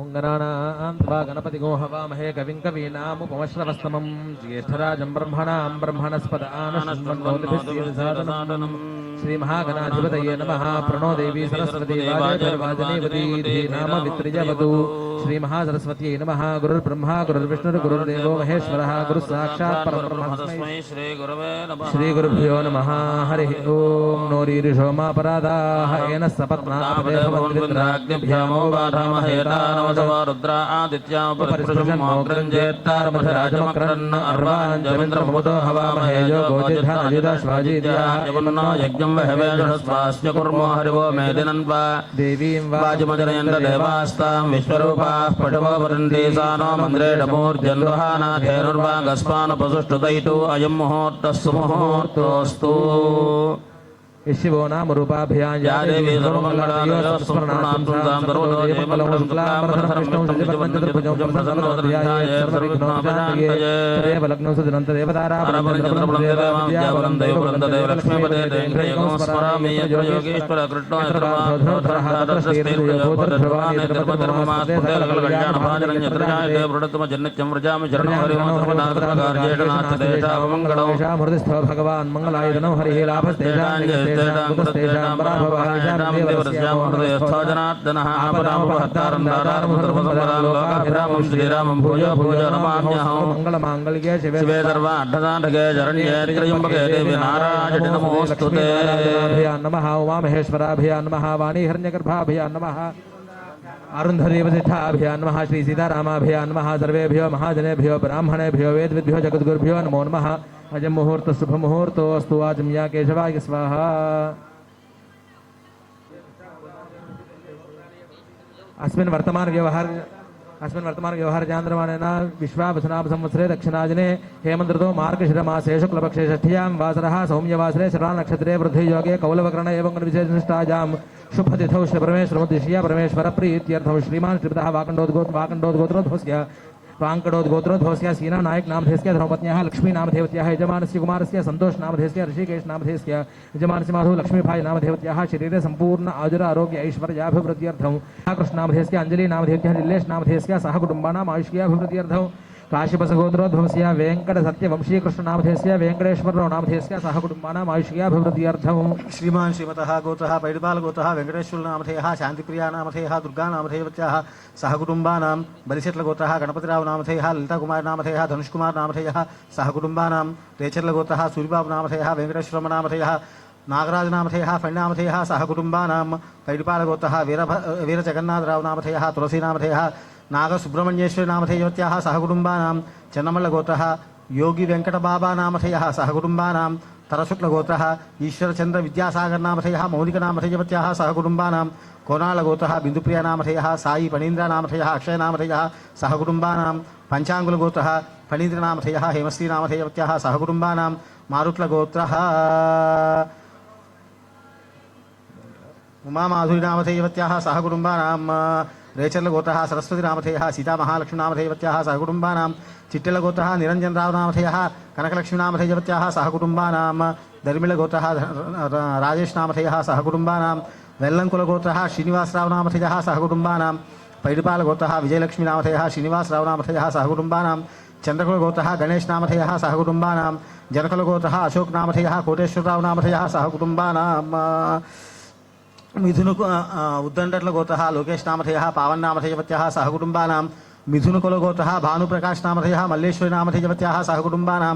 ओंगनानां त्वा गणपतिगो हवामहे कविं कवीनामुपमश्रवस्तमं ज्येष्ठराजं ब्रह्मणां ब्रह्मणस्पद आनशृण्वन्नोतिभिस्सीदसादनम् श्रीमहागणाधिपतये नमः। प्रणो देवी सरस्वती वाजनीवती नाम वित्रिजवतु। श्रीमहासरस्वत्यै नमः। गुरुर्ब्रह्मा गुरुर्विष्णुर्गुरुर्देवो महेश्वरः गुरुः साक्षात् परब्रह्म तस्मै श्रीगुरुभ्यो नमः। हरिः ओं। नोरीरिषो मापराधाः येन सपत्नापदेभवन्विन्द्राग्निभ्यामो बाधामहे रुद्रा आदित्यापरिस्पृशन्मोग्रञ्जेत्तारमधराजमक्रन्न अर्वाञ्जमिन्द्रमुदो हवामहे यो गोजिधानयुधश्वाजीद्यायमन्नो यज्ञं वहवेदस्वास्य कुर्मो हरिवो मेदिनन्वा देवीं वाजमजनयन्त देवास्तां विश्वरूपाः पटवो वरन्ति सा नो मन्द्रेडमूर्जन्वहानाथेनुर्वागस्मानुपसुष्टुतैतु अयं मुहूर्तः सुमुहूर्तोऽस्तु। शिवो नाम रूपाभ्यां या देवी सर्वमङ्गलादिस्मरणार्थं तां सर्वलोकमङ्गलं शुक्लाम्बरधरं विष्णुं शशिवर्णं चतुर्भुजं सर्वविघ्नोपशान्तये तदेव लग्नं सुदिनं तदेव ताराबलं दैवबलं लक्ष्मीपदे देवं स्मरामि योगेश्वर कृष्णो यत्रधरः तत्रस्तीर्धर्वाणि वृडत्तमजन्नित्यं व्रजामि चरणं हरिमङ्गलं हृदिस्थो भगवान् मङ्गलायतनो हरिः लाभस्तेषां श्रीरामं भूयो भूयो नमाम्यहं मंगलमांगल्ये शिवे सर्वार्धसाधके शरण्ये त्र्यंबके देवी नारायणि नमोस्तुते। नमः उमामहेश्वराभ्यां नमः वाणीहिरण्यगर्भाभ्यां नमः अरुन्धदेवसिद्धाभ्यां नमः श्री सीतारामाभ्यां नमः सर्वेभ्यो महाजनेभ्यो ब्राह्मणेभ्यो वेदविद्भ्यो जगद्गुरुभ्यो नमो नमः। अजम मुहूर्त शुभ मुहूर्तोऽस्तु। आजम्या केशवाय स्वाहा। अस्मिन् वर्तमान व्यवहार चांद्रमानेन विश्वावसुनाभ संवत्सरे दक्षिणाजने हेमन्त ऋतौ मार्गशिरमासे शुक्लपक्षे षष्ठ्यां वासरः सौम्यवासरे श्रवणनक्षत्रे वृद्धि योगे कौलवकर्ण एवं विशेषनिष्ठायां शुभतिथौ श्रीपरमेश्वरमुद्दिश्य परमेश्वर प्रीत्यर्थं श्रीमान् श्रीपतः वाकण्डोद्गोत्रोद्भवस्य वांकडोद्गोत्रोद्भवस्य सीना नायक नामधेयस्य धर्मपत्न्याः लक्ष्मी नामधेयवत्याः यजमानस्य कुमारस्य संतोष नामधेयस्य ऋषिकेश नामधेयस्य यजमानस्य माधु लक्ष्मीभाई नामधेयवत्याः शरीरे संपूर्ण आजुर आरोग्य ऐश्वर्याभिवृद्ध्यर्थं कृष्ण नामधेयस्य अंजलि नामधेयवत्याः निलेश नामधेयस्य सह कुटुम्बानाम् आयुष्याभिवृद्ध्यर्थं काशीपसगोत्रोद्भवस्य वेंकट सत्यवंशी कृष्ण नामधेयस्य वेंकटेश्वरराव नामधेयस्य सह कुटुम्बानाम् आयुष्याभिवृद्ध्यर्थं श्रीमान् श्रीमतः गोत्रः पैडपाल गोत्रः वेंकटेश्वर नामधेयः शांतिप्रिया नामधेयः दुर्गा नामधेयवत्याः सह कुटुम्बानां बलिशेट्ल गोत्रः गणपतिराव नामधेयः ललिता कुमार नामधेयः धनुष्कुमार नामधेयः सह कुटुम्बानां रेचर्ल गोत्रः सूर्यबाबु नामधेयः वेंकटेश्वर नामधेयः नागराज नामधेयः फण् नामधेयः सह कुटुम्बानां पैडपाल गोत्रः वीरजगन्नाथराव नामधेयः तुलसी नामधेयः नागसुब्रह्मण्येश्वरी नामधेयवत्याः सह कुटुम्बानां चन्नमल्ल गोत्रः योगी वेंकटबाबा नामधेयः सह कुटुम्बानां तरशुक्ल गोत्रः ईश्वरचंद्र विद्यासागर नामधेयः मौलिक नामधेयवत्याः सह कुटुम्बानां कोनाल गोत्रः बिंदुप्रिया नामधेयः साई फणीन्द्र नामधेयः अक्षय नामधेयः सह कुटुम्बानां पंचांगुल गोत्रः फणीन्द्र नामधेयः हेमश्री नामधेयवत्याः सह कुटुम्बानां मारुट्ल गोत्रः उमा माधुरी नामधेयवत्याः सह कुटुम्बानां रेचर्ल गोत्रः सरस्वती नामधेयः सीता महालक्ष्मी नामधेयवत्याः सह कुटुम्बानां चिट्टिल गोत्रः निरंजन राव नामधेयः कनकलक्ष्मी नामधेयवत्याः सह कुटुम्बानां दर्मिल गोत्रः राजेश नामधेयः सह कुटुम्बानां वेल्लंकुल गोत्रः श्रीनिवासराव नामधेयः सह कुटुम्बानां पैडपाल गोत्रः विजयलक्ष्मी नामधेयः श्रीनिवासराव नामधेयः सह कुटुम्बानां चंद्रकुल गोत्रः गणेश नामधेयः सह कुटुम्बानां जनकुल गोत्रः अशोक नामधेयः कोटेश्वरराव नामधेयः सह कुटुम्बानां मिथुन उद्दंडट्ल गोत्रः लोकेश नामधेयः पावन नामधेयवत्याः सह कुटुम्बानां मिथुनकुल गोत्रः भानुप्रकाश नामधेयः मल्लेश्वरी नामधेयवत्याः सह कुटुम्बानां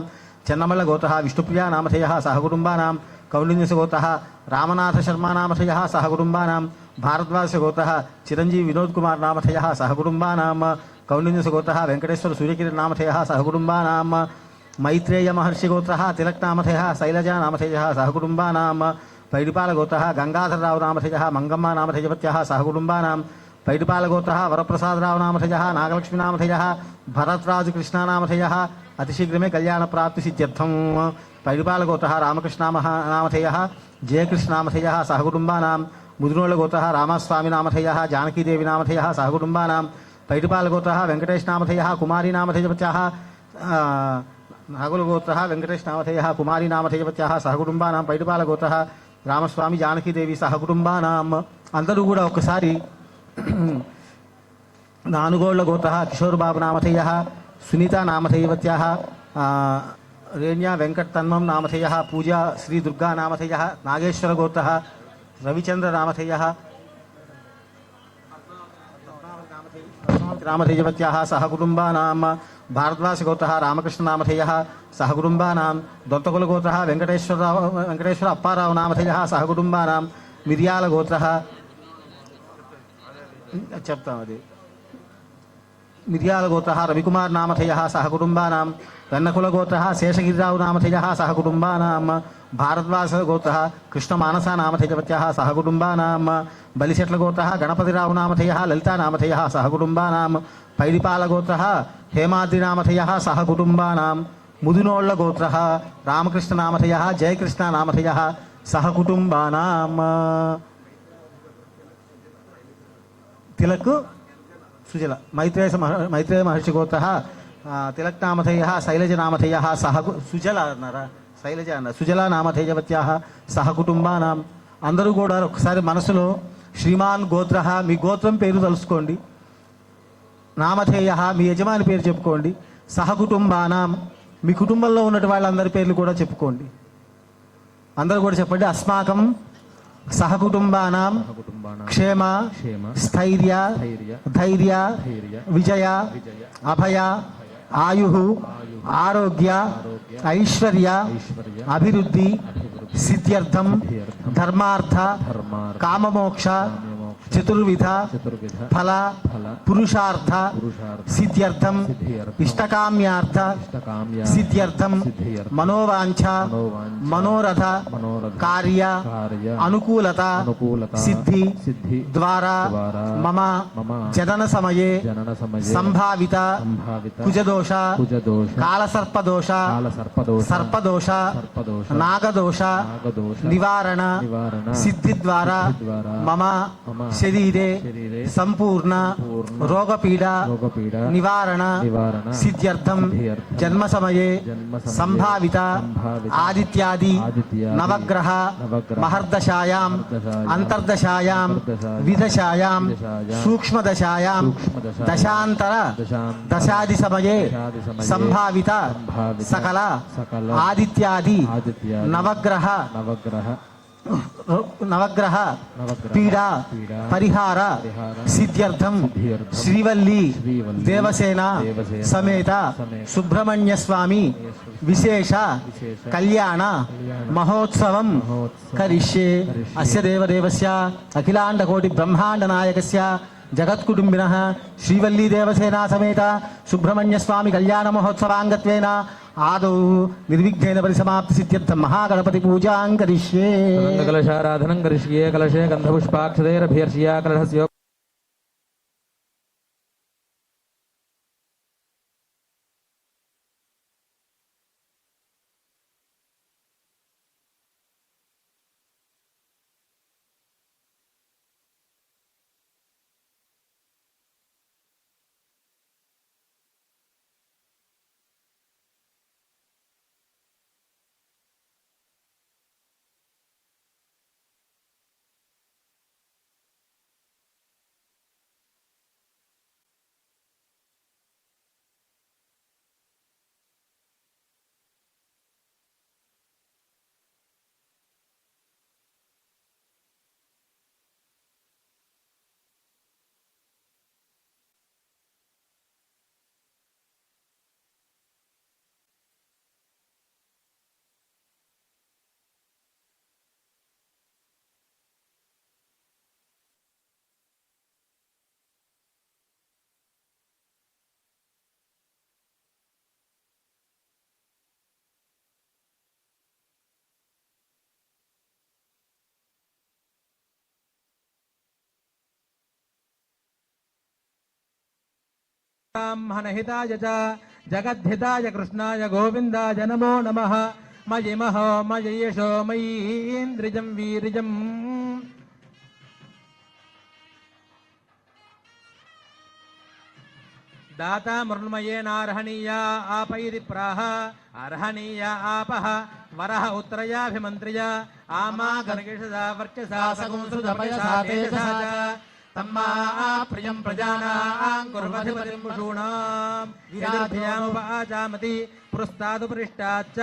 चन्नमल्ल गोत्रः विष्णुप्रिया नामधेयः सह कुटुम्बानां कौंडिन्यस्य गोत्रः रामनाथ शर्मा नामधेयः सह कुटुम्बानां भारद्वाज गोत्रः चिरंजीवी विनोद कुमार नामधेयः सह कुटुम्बानां कौंडिन्यस्य गोत्रः वेंकटेश्वर सूर्यकिरण नामधेयः सह कुटुम्बानां मैत्रेय महर्षि गोत्रः तिलक नामधेयः शैलजा नामधेयः सह कुटुम्बानां पैडपाल गोत्रः गंगाधरराव नामधेयः मंगम्मा नामधेयवत्याः सह कुटुम्बानां पैडपाल गोत्रः वरप्रसादराव नामधेयः नागलक्ष्मी नामधेयः भरतराज कृष्णा नामधेयः अतिशीघ्रमे कल्याण प्राप्ति सिद्ध्यर्थं पैडपाल गोत्रः रामकृष्ण नामधेयः जयकृष्ण नामधेयः सह कुटुम्बानां मुद्रोल गोत्रः रामस्वामी नामधेयः जानकी देवी नामधेयः सह कुटुम्बानां पैडपाल गोत्रः वेंकटेश नामधेयः कुमारी नामधेयवत्याः नागुल गोत्रः वेंकटेश नामधेयः कुमारी नामधेयवत्याः सह कुटुम्बानां पैडपाल गोत्रः రామస్వామి జానకీదేవి సహ కుటుంబానాం అందరూ కూడా ఒకసారి नानुगोळ गोत्रः किशोरबाबु नामधेयः सुनीता नामधेयवत्याः रेण्या वेंकट तन्मम नामधेयः पूजा श्री दुर्गा नामधेयः नागेश्वर गोत्रः रविचंद्र नामधेयः नामधेयवत्याः सहकुटुम्बानां भारद्वाज गोत्रः रामकृष्ण नामधेयः सहकुटुम्बानां दत्तकुल गोत्रः वेंकटेश्वर अप्पाराव नामधेयः सहकुटुम्बानां मिर्याल गोत्रः చెప్తామది మిర్యాల గోత్రः రవికుమార్ నామధేయः सहकुटुम्बानां వెన్నకుల గోత్రः శేషగిరిరావు నామధేయः सहकुटुम्बानां भारद्वाज गोत्रः कृष्णमानसा नामधेयवत्याः सहकुटुम्बानां बलिशेट्ल गोत्रः गणपतिराव नामधेयः ललिता नामधेयः सहकुटुम्बानां पैडिपाल गोत्रः हेमाद्रि नामधेयः सहकुटुम्बानां मुदिनोళ్ళ गोत्रः रामकृष्ण नामधेयः जयकृष्ण नामधेयः सहकुटुम्बानां तिलक सुजल मैत्रेय महर्षि गोत्रः तिलक नामधेयः शैलज नामधेयः सुजल అన్నారా శైలజ అన్న సుజల నామధేయవత్యాः సహకుటుంబానాం అందరూ కూడా ఒకసారి మనసులో శ్రీమాన్ గోత్రః మీ గోత్రం పేరు తలుసుకోండి నామధేయः మీ యజమాని పేరు చెప్పుకోండి సహకుటుంబానాం మీ కుటుంబంలో ఉన్న వాళ్ళందరి పేర్లు కూడా చెప్పుకోండి అందరూ కూడా చెప్పండి అస్మాకం सहकुटुम्बानां क्षेम स्थैर्य धैर्य विजय अभय आयुः आरोग्य ऐश्वर्य अभिवृद्धि सिद्ध्यर्थं धर्मार्थ काममोक्ष चतुर्विध फल पुरुषार्थ सिद्ध्यर्थम इष्टकाम्यार्थ सिद्ध्यर्थम मनोवांछ मनोरथ कार्य अनुकूलता सिद्धि द्वारा मम जनन समये संभावित कुजदोष कालसर्पदोष सर्पदोष नागदोष निवारण सिद्धि द्वारा मम शरीरे संपूर्ण रोगपीड़ा निवारण सिद्ध्यर्थम जन्म समये संभावित आदित्यादि नवग्रह महर्दशायां अंतर्दशायां विदशायां सूक्ष्मदशायां दशांतर दशादि समये संभावित सकल आदित्यादि नवग्रह पीड़ा परिहार सिद्ध्यर्थम श्रीवल्ली देवसेना समेत सुब्रह्मण्य स्वामी विशेष कल्याण महोत्सवं करिष्ये अस्य देवदेवस्य अखिलांड कोटि ब्रह्मांड नायकस्य जगत्कुटुंबिनः श्रीवल्ली देवसेना समेत सुब्रह्मण्य स्वामी कल्याण महोत्सवांगत्वेन आदौ निर्विघ्नेन परिसमाप्ति सिद्ध्यर्थं महागणपति पूजां करिष्ये कलशाराधनं करिष्ये कलशे गन्धपुष्पाक्षतैरभिर्ष्या कलशस्य हनहिताय च जगद्धिताय कृष्णाय गोविन्दाय नमो नमः मयिमहो मयेशो मयीन्द्रिजं वीरिजम् दाता मृण्मयेनार्हणीया आपैरि प्राह अर्हणीया आपः वरः उत्तरयाभिमन्त्र्य आमा गणकेशदा वर्चसा सकुंसृतपयसा तेजसा तम्मा प्रियं प्रजानां कुर्वधिपतिं पशूणां विराधयामुपाचामति पुरस्तादुपरिष्टाच्च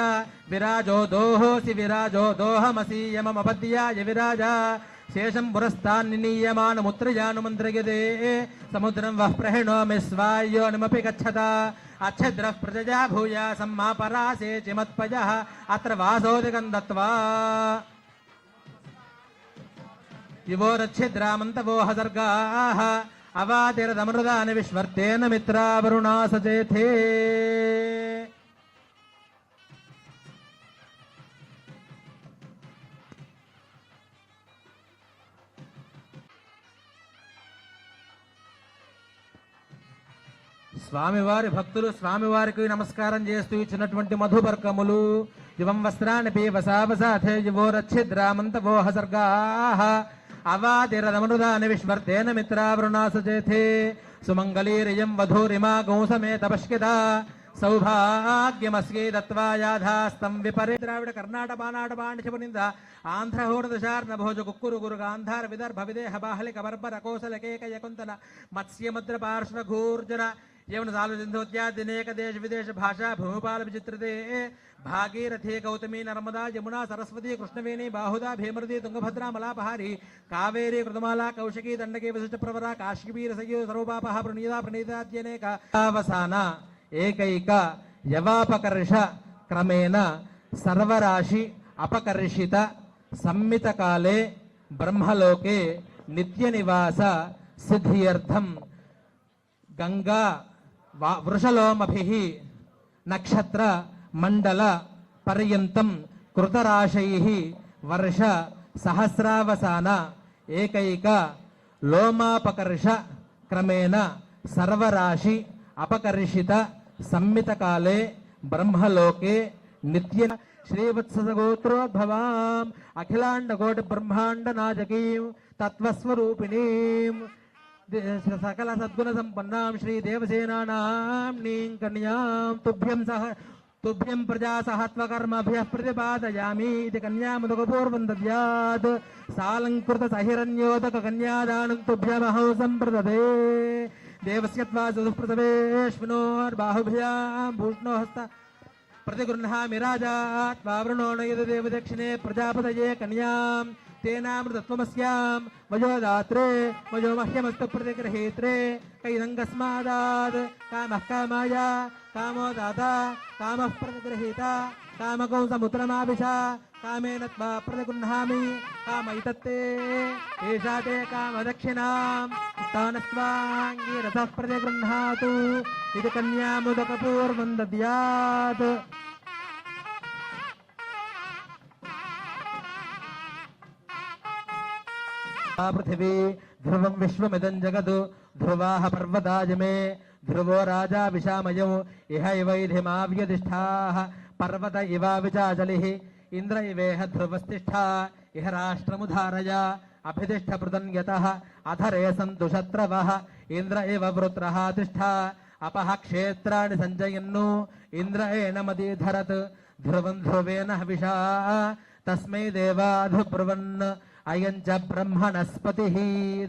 विराजो दोहोऽसि विराजो दोहमसि यममपद्याय विराजा शेषं पुरस्तान्निनीयमानमुत्रयानुमन्त्रयते समुद्रं वः प्रहिणोमि स्वायोनिमपि गच्छता अच्छद्रः प्रजया भूया सम्मापरासे चिमत्पयः अत्र वासोदिकं दत्त्वा युवोरच्छिद्रामन्तवो हसर्गाः अवातिरदमृदानि विश्वर्तेन मित्रावरुणा सचेथे స్వామివారి భక్తులు స్వామివారికి నమస్కారం చేస్తూ ఇచ్చినటువంటి మధుపర్కములు యువం వస్త్రాన్ని పీవసావసాథే యువోరచ్చిద్రామంతవో హసర్గాః అవాతిరదమృదాని విశ్వర్తేన మిత్రావరుణాసచేథే సుమంగళీరియం వధూరిమా గౌసమేత పశ్యత సౌభాగ్యమస్యై దత్వా యాధాస్తం విపరే ద్రావిడ కర్ణాటక బానాట పాండిచపునింద ఆంధ్ర హోరదశార్ణ భోజ కుక్కురు గురు గాంధార విదర్భ విదేహ బాహలిక బర్బర కోసల కేక యకుంతల మత్స్యముద్ర పార్శ్వ ఘూర్జన यवन सालु सिंधोत्यादिनेक देश विदेश भाषा भूमिपाल विचित्रते भागीरथी गौतमी नर्मदा यमुना सरस्वती कृष्णवेणी बाहुदा भीमरती तुंगभद्रा मलापहारी कावेरी कृतमाला कौशिकी दंडकी वशिष्ठ प्रवरा काश्मीर सयो सर्वपापः प्रणीता प्रणीताद्यनेक अवसान एकैक यवापकर्ष क्रमेण सर्वराशि अपकर्षित सम्मित काले ब्रह्मलोके नित्यनिवास सिद्ध्यर्थम गंगा वृषलोमभिः नक्षत्र मंडल पर्यन्तं कृतराशैः वर्ष सहस्रावसान एकैक लोमापकर्ष क्रमेण सर्वराशि अपकर्षित सम्मित काले ब्रह्मलोके नित्य श्रीवत्सगोत्रोद्भवाम् अखिलांडकोटि ब्रह्मांड नायकीं तत्वस्वरूपिणीं सकल सद्गुण संपन्नां श्री देवसेनानां नीं कन्यां तुभ्यं प्रजा सहत्वकर्मभ्यः प्रतिपादयामि इति कन्यामुदकपूर्वं दद्यात् सालंकृत सहिरण्योदक कन्यादानं तुभ्यमहं सम्प्रददे देवस्य त्वा सुदुःप्रसवेश्विनोर्बाहुभ्यां भूष्णो हस्त प्रतिगृह्णामि राजात् वावृणो नयद देव दक्षिणे प्रजापतये कन्यां तेनामृतत्वमस्यां वयोदात्रे वयो मह्यमस्तु प्रतिगृहीत्रे कैदङ्गस्मादात् कामः कामाय कामो दाता कामः प्रतिगृहीता कामकौ समुद्रमाभिषा कामेन त्वा प्रतिगृह्णामि कामैतत्ते एषा ते कामदक्षिणां स्थानस्त्वाङ्गीरसः प्रतिगृह्णातु इति कन्यामुदकपूर्वं दद्यात् पृथिवी ध्रुवं विश्वमिदं जगत् ध्रुवाः पर्वताजमे ध्रुवो राजा विशामयो इह इवैधिमाव्यधिष्ठाः पर्वत इवाविचाचलिः इंद्र इवेह ध्रुवस्तिष्ठा इह राष्ट्रमुधारय अभितिष्ठ पृतन्यतः अधरे सन्तु शत्रवः इंद्र इव वृत्रः तिष्ठा अपः क्षेत्राणि सञ्जयन्नु इंद्र एनमदीधरत् ध्रुवं ध्रुवेन हविषा तस्मै देवाधुब्रुवन् अयं च ब्रह्मणस्पतिः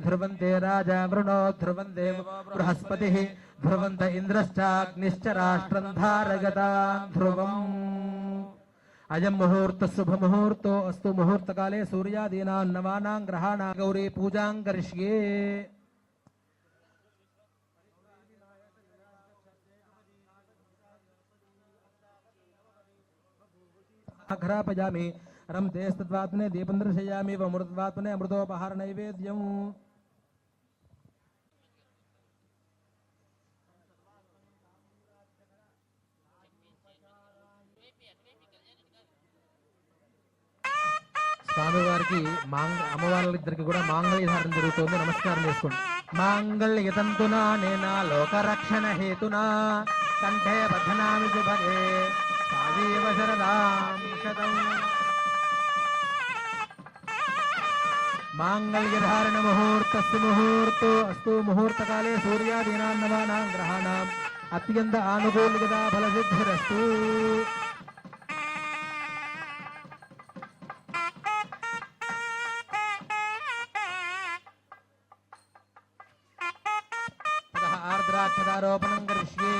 ध्रुवन्ते राजा वृणो ध्रुवं देवो बृहस्पतिः ध्रुवन्त इन्द्रश्चाग्निश्च राष्ट्रं धारयतां ध्रुवम् अयं मुहूर्तः शुभमुहूर्तो अस्तु मुहूर्तकाले सूर्यादीनां नवानां ग्रहाणां गौरी पूजां करिष्ये घ्रापयामि रमतेस्तत्वात्मने दीपं दर्शयामि वमृतत्वात्मने अमृतोपहार नैवेद्यम् స్వామివారికి అమ్మవార్లిద్దరికి కూడా మాంగళ్య ధారణ జరుగుతోంది. నమస్కారం చేసుకోండి. మాంగళ్య తంతునా నేనా లోకరక్షణ హేతునా కంఠే బధ్నామి శుభగే సాజీవ శరదాం శతం मांगल्यधारण मुहूर्तस्य मुहूर्तो अस्तु मुहूर्तकाले सूर्यादीनां नवानां ग्रहाणाम् अत्यन्त आनुकूल्यता फलसिद्धिरस्तु रुद्राक्षदारोपणं करिष्ये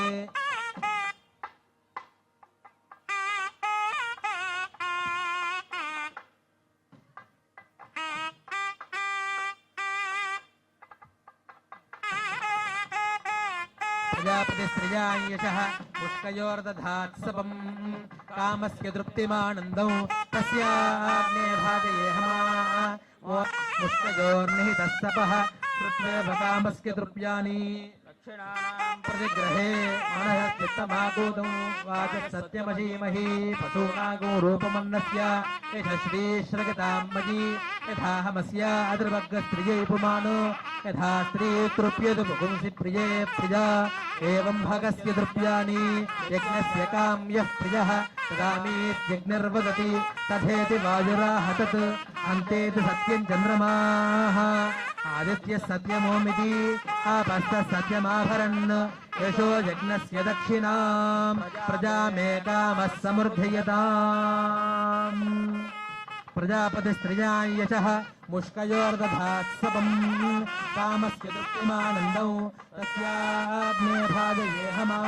प्रजापतिस्त्रियां यशः पुष्कयोर्दधात् सपं कामस्य तृप्तिमानन्दं तस्याग्ने भाजयेहमा पुष्कयोर्निहितः सपः श्रुत्वेव कामस्य तृप्यानि प्रतिग्रहे मनः चित्तमाकूतं वाचः सत्यमशीमहि पशूनागो रूपमन्नस्य यशश्रीश्रगताम्मजी यथाहमस्य अद्रवग्रस्त्रियै पुमानो यथा स्त्री तृप्यतु पुंसि प्रिये प्रिया एवं भगस्य तृप्यानि यज्ञस्य काम्यः प्रियः तदामीत्यग्निर्वदति तथेति वायुराहतत् अन्तेति सत्यं चन्द्रमाः आदित्यः सत्यमोमिति आपस्तः सत्यमाभरन् यशो यज्ञस्य दक्षिणां प्रजामेकामः समृद्धयताम् प्रजापतिस्त्रियां यशः मुष्कयोर्दधात् सपं कामस्य तृप्तिमानन्दौ तस्याग्ने भाजयेहमा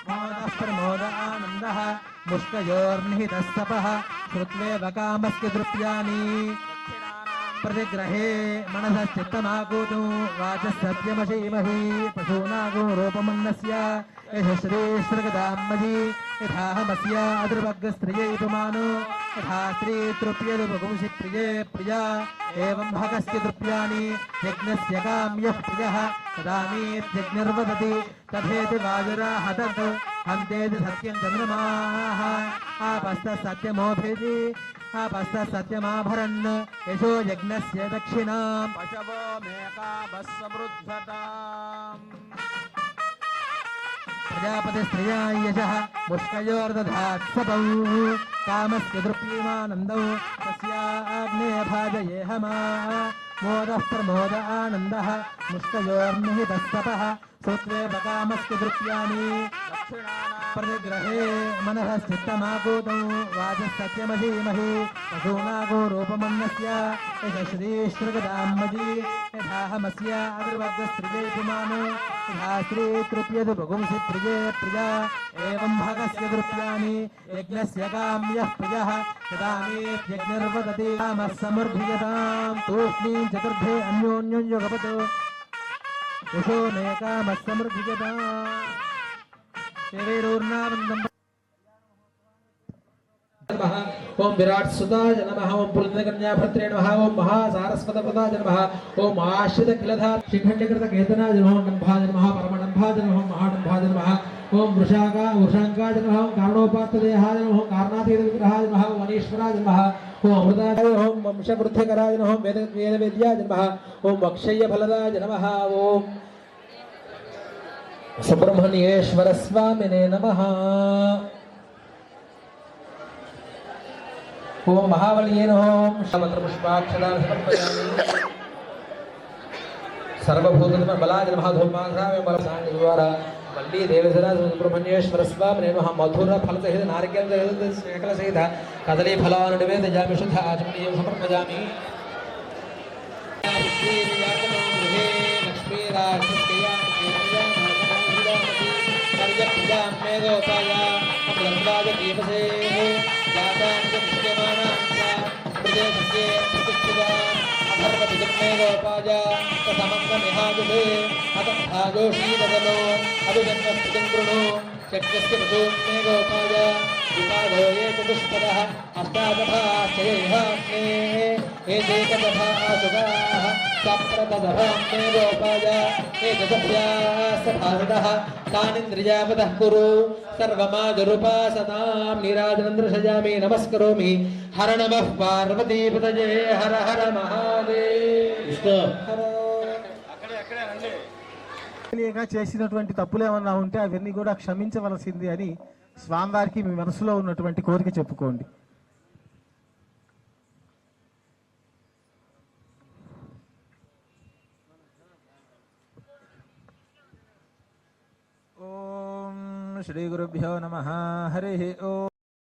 मोदः प्रमोद आनन्दः मुष्कयोर्निहितः सपः श्रुत्वेव कामस्य तृप्यानि प्रतिग्रहे मनसश्चित्तमाकूतु वाचः सत्यमशीमहि पशूनागो रूपमन्नस्य यशश्रीश्रगदाम्मजी यथाहमस्य अद्रुवग्रस्त्रियै पुमानो यथा स्त्री तृप्यतु पुंसि प्रिये प्रिया एवं भगस्य तृप्यानि यज्ञस्य काम्यः प्रियः तदामीत्यग्निर्वदति तथेति वायुराहतत् हन्तेति सत्यं चन्द्रमाः आपस्तः सत्यमोभिति आपस्तः सत्यमाभरन् यशो यज्ञस्य दक्षिणां पशवो मेकामः समृद्धताम् प्रजापतिस्त्रियां यशः मुष्कयोर्दधात् सपौ कामस्य तृप्तिमानन्दौ तस्याग्ने भाजयेहमा मोदः प्रमोद आनन्दः मुष्कयोर्निहितः सपः श्रुत्वेव कामस्य तृप्यानि प्रतिग्रहे मनः स्थितमाकूतौ वाचः सत्यमशीमहि पशूनागो रूपमन्नस्य यशश्रीश्रगदाम्मजी यथाहमस्य अग्रवर्गस्त्रियै पुमानो यथा स्त्री तृप्यतु पुंसि प्रिये प्रिया एवं भगस्य तृप्यानि यज्ञस्य काम्यः प्रियः तदामीत्यग्निर्वदति कामः समृद्धयतां तूष्णीं चतुर्भे अन्योन्यो युगपत् यशो मे कामः समृद्धयताम् ओम विराट सुताय नमः ओम पुलकन्या भद्रे नमः ओम महासारस्वत प्रदाय नमः ओम आश्रित किलधार शिखंडकृत केतनाय नमः नम्भाय नमः परमनम्भाय नमः महानम्भाय नमः ओम वृषांकाय नमः ओम कारणोपात्तदेहाय नमः ओम कारणातीत विग्रहाय नमः ओम अनीश्वराय नमः ओम अमृताय ओम वंशवृद्धिकराय नमः वेदवेद्याय नमः ओम अक्षय फलदाय नमः ओम सुब्रह्मण्येश्वर स्वामिने नमः ओम महाबलिये नमः ओम शामत्र पुष्पाक्षदान समर्पयामि सर्वभूतधर्म बलाय नमः धूमाघ्रामे बलसांग द्वारा वल्ली देवधरा सुब्रह्मण्येश्वर स्वामिने नमः मधुर फल सहित नारिकेल सहित सकल सहित कदली फलान् निवेदयामि शुद्ध आचमनीयं समर्पयामि लक्ष्मी राजस्कया मेघोपाया अमृतराज दीपसे जातान् दृश्यमानान् प्रदेशे प्रतिष्ठिता अधर्मतिमेघोपाया तथमङ्गमिहाजुषे अतभाजोषीदनो अभिजन्मस्थितिं कृणु शक्यस्य पशुमेघोपाया विपादो ये चतुष्पदः अष्टादशाश्चयैहाग्ने एतेकदशा सुगाः सप्रतदभामेघोपाय एतदभ्यासभासदः तानिन्द्रियावतः कुरु सर्वमाजरूपासतां नीराजनन्द्रसजामि नमस्करोमि हर नमः पार्वतीपतये हर हर महादेव తెలియక చేసినటువంటి తప్పులు ఏమన్నా ఉంటే అవన్నీ కూడా క్షమించవలసింది అని స్వామివారికి మీ మనసులో ఉన్నటువంటి కోరిక చెప్పుకోండి. ఓం శ్రీ గురుభ్యో నమః హరి ఓం.